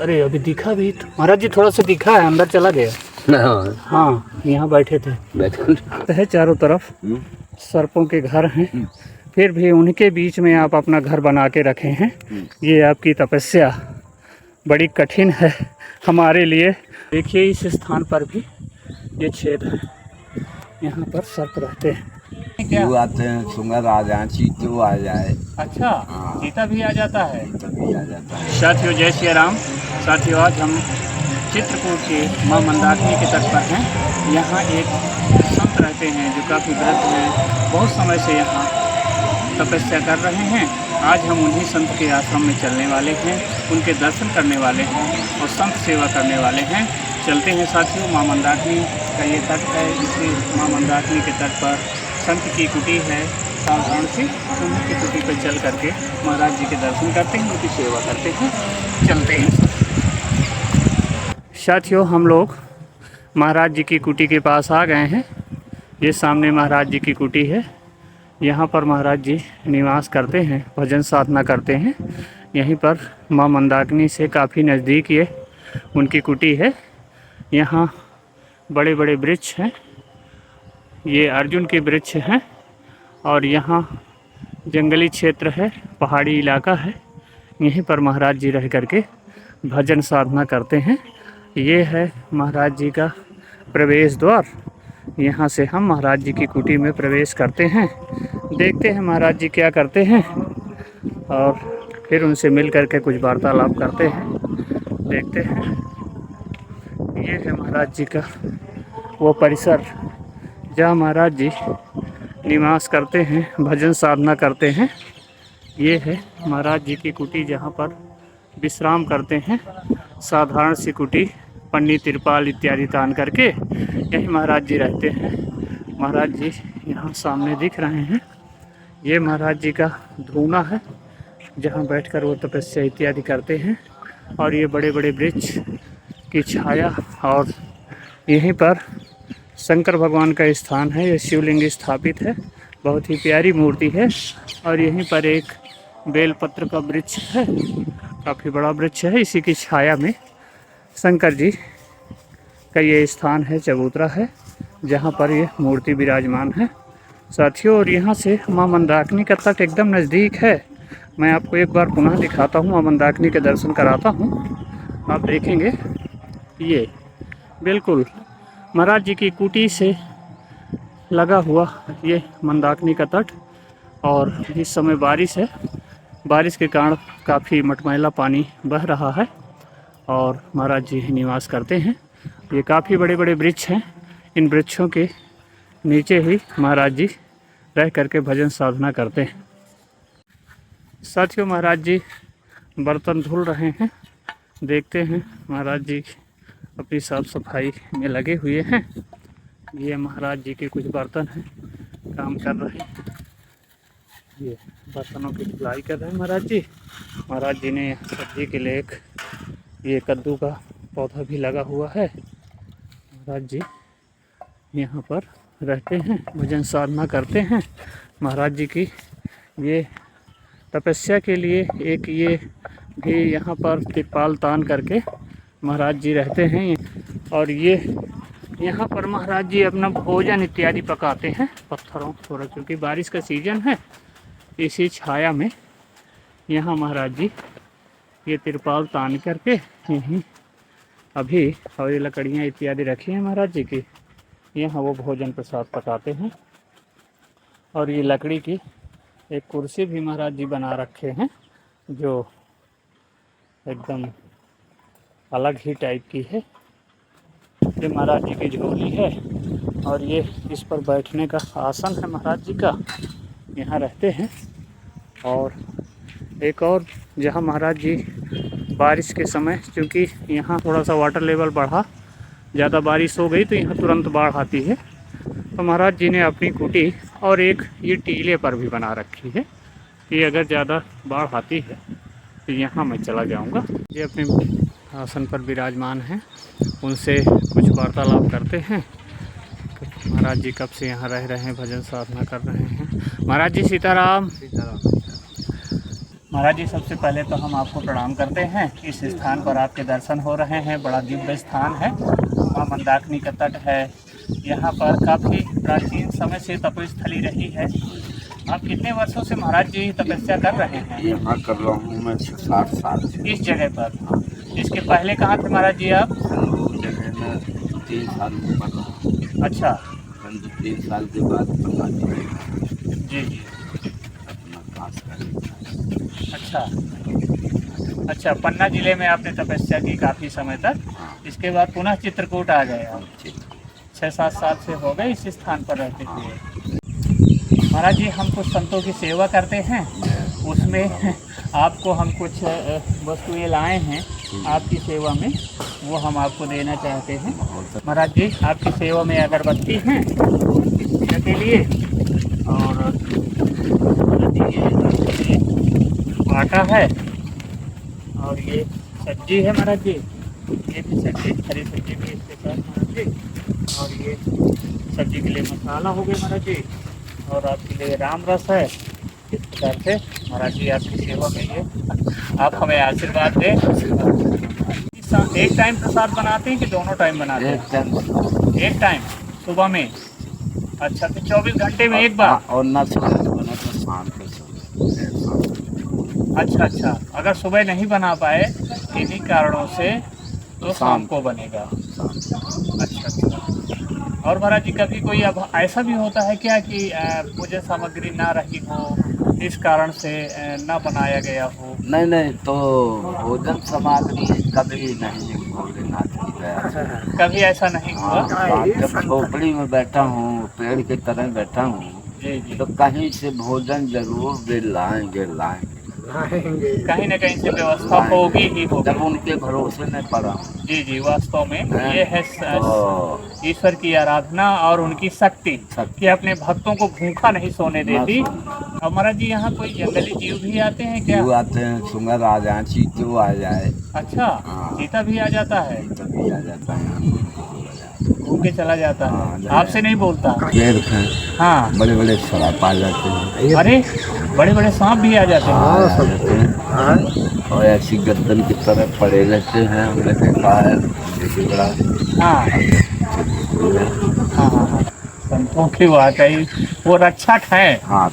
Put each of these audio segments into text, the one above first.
अरे अभी दिखा भी तो महाराज जी थोड़ा सा दिखा है, अंदर चला गया। हाँ यहाँ बैठे थे। है चारों तरफ सर्पों के घर हैं, फिर भी उनके बीच में आप अपना घर बना के रखे हैं। ये आपकी तपस्या बड़ी कठिन है हमारे लिए। देखिए इस स्थान पर भी ये छेद है, यहाँ पर सर्प रहते हैं। क्या आते हैं, सुंगर आ जाए, चीते आ जाए। अच्छा, चीता भी आ जाता है। भी आ जाता है। साथियों जय श्री राम। साथियों आज हम चित्रकूट के माँ मंदाकिनी के तट पर हैं। यहाँ एक संत रहते हैं जो काफ़ी वृद्ध हैं, बहुत समय से यहाँ तपस्या कर रहे हैं। आज हम उन्हीं संत के आश्रम में चलने वाले हैं, उनके दर्शन करने वाले हैं और संत सेवा करने वाले हैं। चलते हैं साथियों, माँ मंदाकिनी का ये तट है। इसी माँ मंदाकिनी के तट पर संत की कुटी है। साधारण से उन्हीं की कुटी पर चल करके महाराज जी के दर्शन करते हैं, उनकी सेवा करते हैं। चलते हैं साथियों, हम लोग महाराज जी की कुटी के पास आ गए हैं। ये सामने महाराज जी की कुटी है। यहाँ पर महाराज जी निवास करते हैं, भजन साधना करते हैं। यहीं पर माँ मंदाकिनी से काफ़ी नज़दीक ये उनकी कुटी है। यहाँ बड़े बड़े वृक्ष हैं, ये अर्जुन के वृक्ष हैं और यहाँ जंगली क्षेत्र है, पहाड़ी इलाका है। यहीं पर महाराज जी रह करके भजन साधना करते हैं। ये है महाराज जी का प्रवेश द्वार। यहाँ से हम महाराज जी की कुटी में प्रवेश करते हैं। देखते हैं महाराज जी क्या करते हैं और फिर उनसे मिल करके कुछ वार्तालाप करते हैं। देखते हैं, ये है महाराज जी का वो परिसर जहाँ महाराज जी निवास करते हैं, भजन साधना करते हैं। ये है महाराज जी की कुटी जहाँ पर विश्राम करते हैं। साधारण सी कुटी, पन्नी तिरपाल इत्यादि तान करके यहीं महाराज जी रहते हैं। महाराज जी यहाँ सामने दिख रहे हैं। ये महाराज जी का धूना है जहाँ बैठकर वो तपस्या इत्यादि करते हैं। और ये बड़े बड़े वृक्ष की छाया, और यहीं पर शंकर भगवान का स्थान है। ये शिवलिंग स्थापित है, बहुत ही प्यारी मूर्ति है। और यहीं पर एक बेलपत्र का वृक्ष है, काफ़ी बड़ा वृक्ष है। इसी की छाया में शंकर जी का ये स्थान है, चबूतरा है, जहाँ पर ये मूर्ति विराजमान है साथियों। और यहाँ से माँ मंदाकिनी का तट एकदम नज़दीक है। मैं आपको एक बार पुनः दिखाता हूँ, माँ मंदाकिनी के दर्शन कराता हूँ। आप देखेंगे ये बिल्कुल महाराज जी की कुटी से लगा हुआ ये मंदाकिनी का तट। और इस समय बारिश है, बारिश के कारण काफ़ी मटमैला पानी बह रहा है और महाराज जी निवास करते हैं। ये काफ़ी बड़े बड़े वृक्ष हैं, इन वृक्षों के नीचे ही महाराज जी रह करके भजन साधना करते हैं। साथियों महाराज जी बर्तन धुल रहे हैं। देखते हैं, महाराज जी अपनी साफ सफाई में लगे हुए हैं। ये महाराज जी के कुछ बर्तन हैं, काम कर रहे हैं। ये बर्तनों की धुलाई कर रहे हैं महाराज जी। महाराज जी ने सब्जी के लिए एक ये कद्दू का पौधा भी लगा हुआ है। महाराज जी यहाँ पर रहते हैं, भजन साधना करते हैं। महाराज जी की ये तपस्या के लिए एक ये भी यहाँ पर तिरपाल तान करके महाराज जी रहते हैं। और ये यहाँ पर महाराज जी अपना भोजन इत्यादि पकाते हैं पत्थरों थोड़ा, क्योंकि बारिश का सीजन है। इसी छाया में यहाँ महाराज जी ये तिरपाल तान करके यहीं अभी, और ये लकड़ियाँ इत्यादि रखी हैं महाराज जी की, यहाँ वो भोजन प्रसाद पकाते हैं। और ये लकड़ी की एक कुर्सी भी महाराज जी बना रखे हैं जो एकदम अलग ही टाइप की है। ये महाराज जी की झोली है और ये इस पर बैठने का आसन है महाराज जी का, यहाँ रहते हैं। और एक और जहाँ महाराज जी बारिश के समय, क्योंकि यहाँ थोड़ा सा वाटर लेवल बढ़ा, ज़्यादा बारिश हो गई तो यहाँ तुरंत बाढ़ आती है, तो महाराज जी ने अपनी कुटी और एक ये टीले पर भी बना रखी है कि अगर ज़्यादा बाढ़ आती है तो यहाँ मैं चला जाऊँगा। ये अपने आसन पर विराजमान हैं, उनसे कुछ वार्तालाप करते हैं। महाराज जी कब से यहाँ रह रहे हैं, भजन साधना कर रहे हैं। महाराज जी सीताराम। महाराज जी, सबसे पहले तो हम आपको प्रणाम करते हैं। इस स्थान पर आपके दर्शन हो रहे हैं, बड़ा दिव्य स्थान है। मां मंदाकिनी का तट है। यहाँ पर काफ़ी प्राचीन समय से तपोस्थली रही है। आप कितने वर्षों से महाराज जी तपस्या कर रहे हैं? यहाँ कर रहा हूँ मैं 60 साल से। इस जगह पर। इसके पहले कहाँ थे महाराज जी आप? जगह में 3 साल ऊपर रहा। अच्छा 3 साल के बाद पता चलेगा जी जी। अपना पास करेगा। अच्छा, पन्ना जिले में आपने तपस्या की काफ़ी समय तक। इसके बाद पुनः चित्रकूट आ गए आप। 6-7 साल से हो गए इस स्थान पर रहते हुए। महाराज जी, हम कुछ संतों की सेवा करते हैं, उसमें आपको हम कुछ वस्तुएं लाए हैं आपकी सेवा में, वो हम आपको देना चाहते हैं। महाराज जी, आपकी सेवा में अगरबत्ती हैं पूजा के लिए, और ये आटा है, और ये सब्जी है महाराज जी। ये भी सब्जी, हरी सब्जी भी इसके साथ महाराज जी। और ये सब्जी के लिए मसाला हो गया महाराज जी, और आपके लिए राम रस है। इस प्रकार से महाराज जी आपकी सेवा में ये आप हमें आशीर्वाद दें। एक टाइम प्रसाद बनाते हैं कि दोनों टाइम बनाते हैं? एक टाइम सुबह में। अच्छा, तो 24 घंटे में एक बार? और ना सुबह बना तो शाम को। अच्छा, अगर सुबह नहीं बना पाए किन्हीं कारणों से तो शाम को बनेगा। अच्छा। और महाराज जी, कभी कोई अब ऐसा भी होता है क्या कि पूजा सामग्री ना रही हो, इस कारण से ना बनाया गया हो? नहीं, तो भोजन सामग्री कभी नहीं भोलेनाथ की दया। कभी ऐसा नहीं हुआ? जब झोपड़ी में बैठा हूँ, पेड़ की तरह बैठा हूँ, जी। तो कहीं से भोजन जरूर वे लाएंगे। कहीं न कहीं से व्यवस्था होगी ही होगी। जब उनके भरोसे में पड़ा। जी, वास्तव में ये है ईश्वर की आराधना और उनकी शक्ति कि अपने भक्तों को भूखा नहीं सोने देती। और महाराज जी, यहाँ कोई जंगली जीव भी आते हैं क्या? जीव आते हैं, सुंगर आ जाए, चीते आ जाए। अच्छा, चीता भी आ जाता है? तभी आ जाता है, घूम के चला जाता है, आपसे नहीं बोलता? पेड़ हैं, हाँ, बड़े सांप आ जाते हैं। अरे बड़े सांप भी आ जाते हैं। और ऐसी गर्दन की तरह पड़े रहते हैं। हमने देखा है, देखिए बड़ा। हाँ, संतों की वाकई वो रक्षक है। हाँ,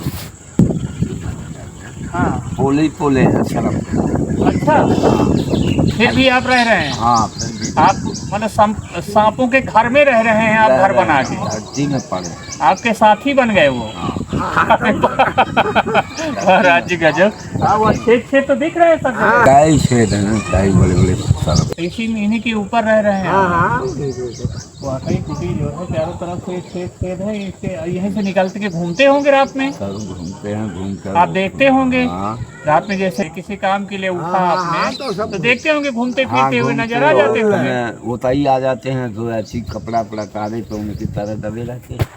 पोले हैं शर्म। अच्छा, फिर भी आप रह रहे हैं? हाँ, फिर भी आप मतलब सांपों के घर में रह रहे हैं आप, घर बना के? धरती में पड़े, आपके साथी बन गए वो। महाराज जी गजब। वो छेद तो दिख रहे हैं सब? कई छेद हैं, कई बड़े सरप। इन्हीं के ऊपर रह रहे हैं। वाकई कुटी जो है चारों तरफ से छेद है, इसके यहीं से निकलते के घूमते होंगे रात में? सब घूमते हैं, घूमकर आप देखते होंगे रात में, जैसे किसी काम के लिए उठा आपने तो देखते होंगे घूमते फिरते हुए नजर आ जाते होंगे। उताई आ जाते हैं, जो ऐसी कपड़ा काले तो उनकी तरह दबे रहते हैं।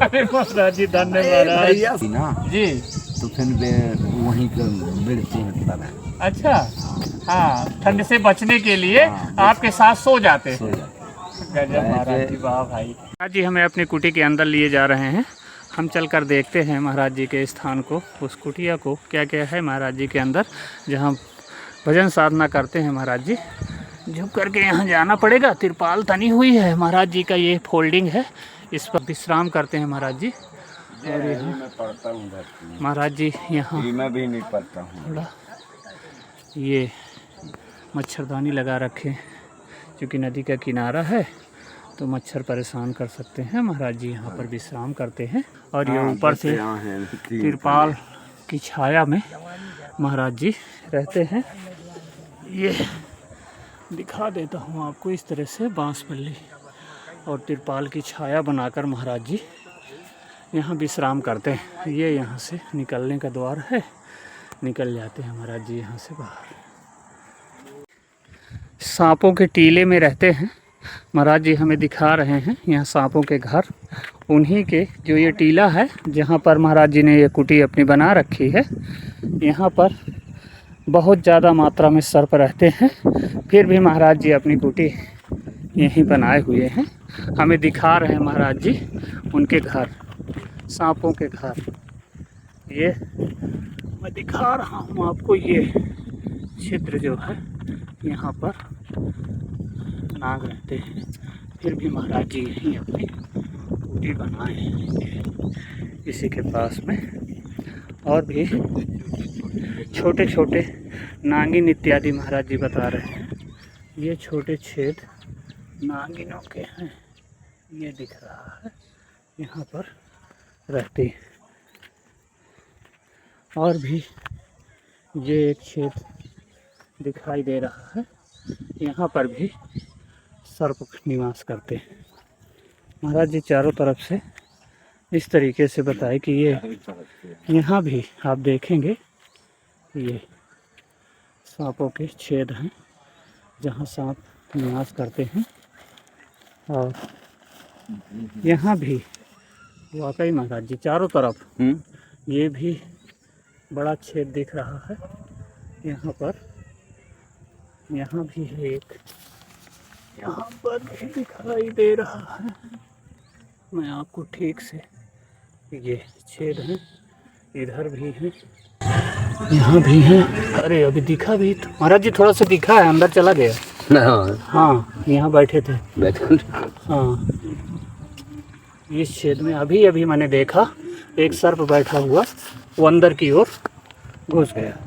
अरे महाराज जी, धन्यवाद जी। तो फिर वहीं पर बिड़ते हैं तरह। अच्छा, हाँ, ठंड से बचने के लिए आपके साथ सो जाते हैं। गजब महाराज जी, वाह भाई। महाराज जी हमें अपनी कुटी के अंदर लिए जा रहे हैं। हम चलकर देखते हैं महाराज जी के स्थान को, उस कुटिया को, क्या क्या है महाराज जी के अंदर, जहाँ भजन साधना करते हैं महाराज जी। झुक करके यहाँ जाना पड़ेगा। तिरपाल तनी हुई है महाराज जी का, ये फोल्डिंग है, इस पर विश्राम करते हैं महाराज जी। और मैं पढ़ता हूँ महाराज जी यहाँ मैं भी नहीं पढ़ता हूँ। थोड़ा ये मच्छरदानी लगा रखे, क्योंकि नदी का किनारा है तो मच्छर परेशान कर सकते हैं। महाराज जी यहाँ पर विश्राम करते हैं, और ये ऊपर से तिरपाल की छाया में महाराज जी रहते हैं। ये दिखा देता हूँ आपको, इस तरह से बांस बल्ली और तिरपाल की छाया बनाकर महाराज जी यहाँ विश्राम करते हैं। ये यहाँ से निकलने का द्वार है, निकल जाते हैं महाराज जी यहाँ से बाहर। सांपों के टीले में रहते हैं महाराज जी, हमें दिखा रहे हैं यहाँ सांपों के घर। उन्हीं के जो ये टीला है, जहाँ पर महाराज जी ने ये कुटी अपनी बना रखी है, यहाँ पर बहुत ज़्यादा मात्रा में सर्प रहते हैं। फिर भी महाराज जी अपनी कुटी यहीं बनाए हुए हैं। हमें दिखा रहे हैं महाराज जी उनके घर, सांपों के घर। ये मैं दिखा रहा हूँ आपको। ये क्षेत्र जो है यहाँ पर नाग रहते हैं, फिर भी महाराज जी यहीं अपनी कुटी बनाए हैं इसी के पास में। और भी छोटे छोटे नागिन इत्यादि महाराज जी बता रहे हैं। ये छोटे छेद नागिनों के हैं, ये दिख रहा है, यहाँ पर रहती। और भी ये एक छेद दिखाई दे रहा है, यहाँ पर भी सर्प निवास करते हैं। महाराज जी चारों तरफ से इस तरीके से बताए कि ये यहाँ भी आप देखेंगे ये सांपों के छेद हैं जहाँ सांप निवास करते हैं। और यहाँ भी वाकई महाराज जी चारों तरफ ये भी बड़ा छेद दिख रहा है। यहाँ पर यहाँ भी है एक, यहाँ पर भी दिखाई दे रहा है। मैं आपको ठीक से ये छेद है, इधर भी है, यहाँ भी है। अरे अभी दिखा भी तो महाराज जी, थोड़ा सा दिखा है, अंदर चला गया। हाँ यहाँ बैठे थे। हाँ इस छेद में अभी अभी मैंने देखा एक सर्प बैठा हुआ, वो अंदर की ओर घुस गया,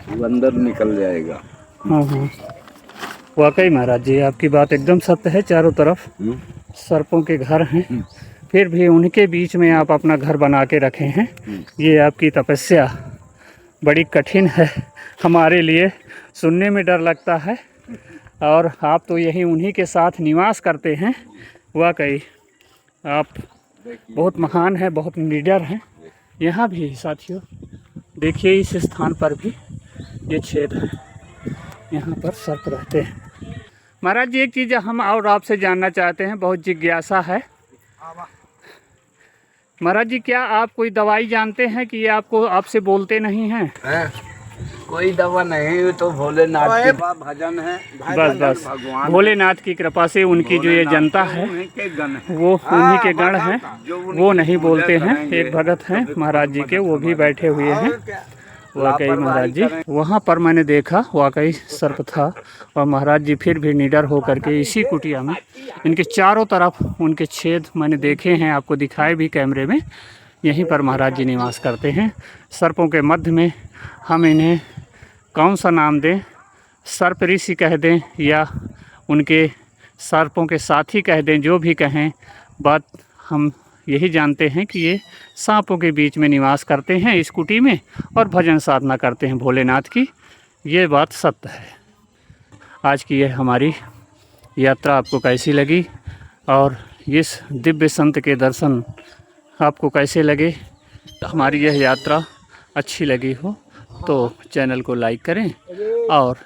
वो अंदर निकल जाएगा। हाँ हाँ वाकई महाराज जी आपकी बात एकदम सत्य है। चारों तरफ सर्पों के घर हैं, फिर भी उनके बीच में आप अपना घर बना के रखे हैं। ये आपकी तपस्या बड़ी कठिन है हमारे लिए, सुनने में डर लगता है। और आप तो यही उन्हीं के साथ निवास करते हैं। वाकई आप बहुत महान हैं, बहुत निडर हैं। यहाँ भी साथियों देखिए इस स्थान पर भी ये छेद है, यहाँ पर सर्प रहते हैं। महाराज जी एक चीज़ हम और आपसे जानना चाहते हैं, बहुत जिज्ञासा है। महाराज जी क्या आप कोई दवाई जानते हैं कि ये आपको आपसे बोलते नहीं हैं? कोई दवा नहीं, तो भोलेनाथ के भजन है। बस बस भोलेनाथ की कृपा से उनकी जो ये जनता है वो उन्हीं के गण हैं, वो नहीं बोलते हैं। एक भगत हैं महाराज जी के, वो भी बैठे हुए हैं। वाकई महाराज जी वहाँ पर मैंने देखा वाकई सर्प था, और महाराज जी फिर भी निडर होकर के इसी कुटिया में, इनके चारों तरफ उनके छेद मैंने देखे हैं, आपको दिखाए भी कैमरे में। यहीं पर महाराज जी निवास करते हैं। सर्पों के मध्य में हम इन्हें कौन सा नाम दें, सर्प ऋषि कह दें या उनके सर्पों के साथी कह दें, जो भी कहें, बात हम यही जानते हैं कि ये सांपों के बीच में निवास करते हैं इस कुटी में, और भजन साधना करते हैं भोलेनाथ की। ये बात सत्य है। आज की यह हमारी यात्रा आपको कैसी लगी, और इस दिव्य संत के दर्शन आपको कैसे लगे? हमारी यह यात्रा अच्छी लगी हो तो चैनल को लाइक करें और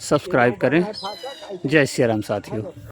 सब्सक्राइब करें। जय श्री राम साथियों।